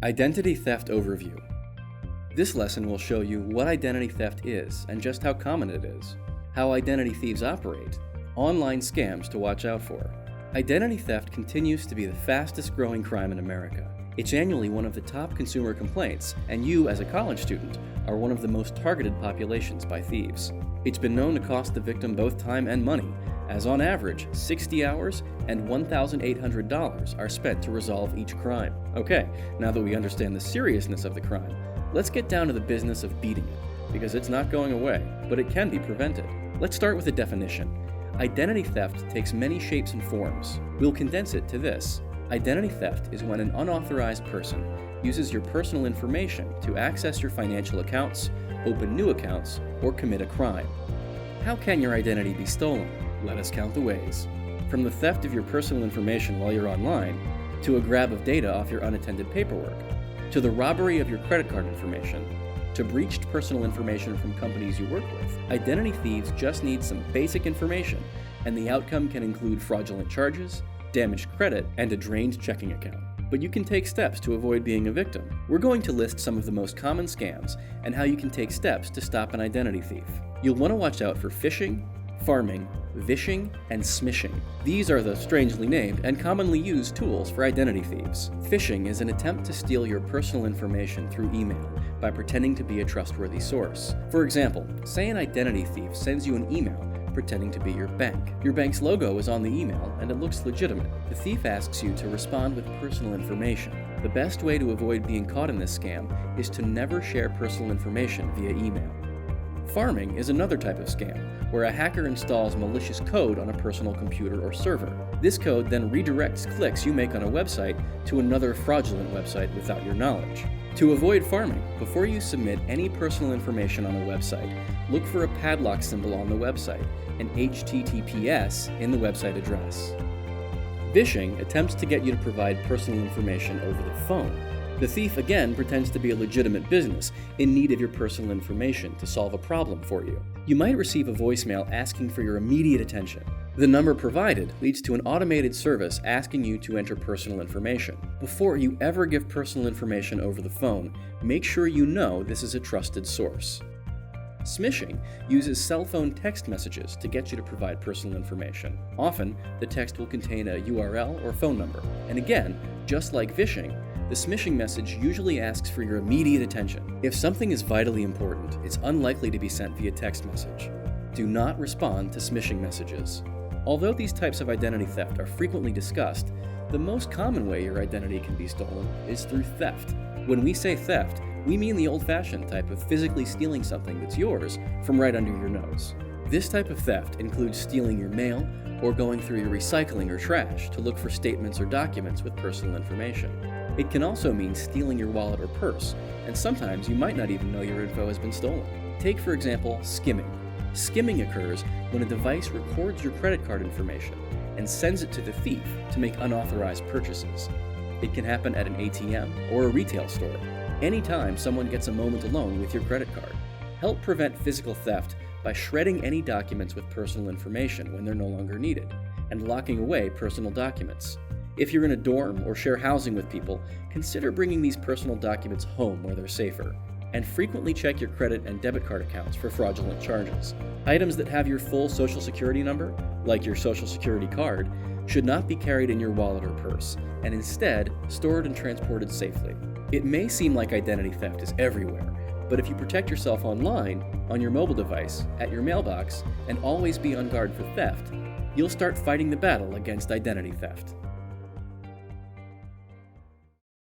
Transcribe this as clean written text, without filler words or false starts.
Identity Theft Overview. This lesson will show you what identity theft is and just how common it is, how identity thieves operate, online scams to watch out for. Identity theft continues to be the fastest growing crime in America. It's annually one of the top consumer complaints, and you, as a college student, are one of the most targeted populations by thieves. It's been known to cost the victim both time and money, as on average, 60 hours and $1,800 are spent to resolve each crime. Okay, now that we understand the seriousness of the crime, let's get down to the business of beating it, because it's not going away, but it can be prevented. Let's start with a definition. Identity theft takes many shapes and forms. We'll condense it to this. Identity theft is when an unauthorized person uses your personal information to access your financial accounts, open new accounts, or commit a crime. How can your identity be stolen? Let us count the ways. From the theft of your personal information while you're online, to a grab of data off your unattended paperwork, to the robbery of your credit card information, to breached personal information from companies you work with. Identity thieves just need some basic information, and the outcome can include fraudulent charges, damaged credit, and a drained checking account. But you can take steps to avoid being a victim. We're going to list some of the most common scams and how you can take steps to stop an identity thief. You'll want to watch out for phishing, farming, vishing, and smishing. These are the strangely named and commonly used tools for identity thieves. Phishing is an attempt to steal your personal information through email by pretending to be a trustworthy source. For example, say an identity thief sends you an email pretending to be your bank. Your bank's logo is on the email and it looks legitimate. The thief asks you to respond with personal information. The best way to avoid being caught in this scam is to never share personal information via email. Farming is another type of scam, where a hacker installs malicious code on a personal computer or server. This code then redirects clicks you make on a website to another fraudulent website without your knowledge. To avoid farming, before you submit any personal information on a website, look for a padlock symbol on the website and HTTPS in the website address. Phishing attempts to get you to provide personal information over the phone. The thief again pretends to be a legitimate business in need of your personal information to solve a problem for you. You might receive a voicemail asking for your immediate attention. The number provided leads to an automated service asking you to enter personal information. Before you ever give personal information over the phone, make sure you know this is a trusted source. Smishing uses cell phone text messages to get you to provide personal information. Often, the text will contain a URL or phone number. And again, just like phishing, the smishing message usually asks for your immediate attention. If something is vitally important, it's unlikely to be sent via text message. Do not respond to smishing messages. Although these types of identity theft are frequently discussed, the most common way your identity can be stolen is through theft. When we say theft, we mean the old-fashioned type of physically stealing something that's yours from right under your nose. This type of theft includes stealing your mail or going through your recycling or trash to look for statements or documents with personal information. It can also mean stealing your wallet or purse, and sometimes you might not even know your info has been stolen. Take, for example, skimming. Skimming occurs when a device records your credit card information and sends it to the thief to make unauthorized purchases. It can happen at an ATM or a retail store, anytime someone gets a moment alone with your credit card. Help prevent physical theft by shredding any documents with personal information when they're no longer needed, and locking away personal documents. If you're in a dorm or share housing with people, consider bringing these personal documents home where they're safer. And frequently check your credit and debit card accounts for fraudulent charges. Items that have your full social security number, like your social security card, should not be carried in your wallet or purse, and instead stored and transported safely. It may seem like identity theft is everywhere, but if you protect yourself online, on your mobile device, at your mailbox, and always be on guard for theft, you'll start fighting the battle against identity theft.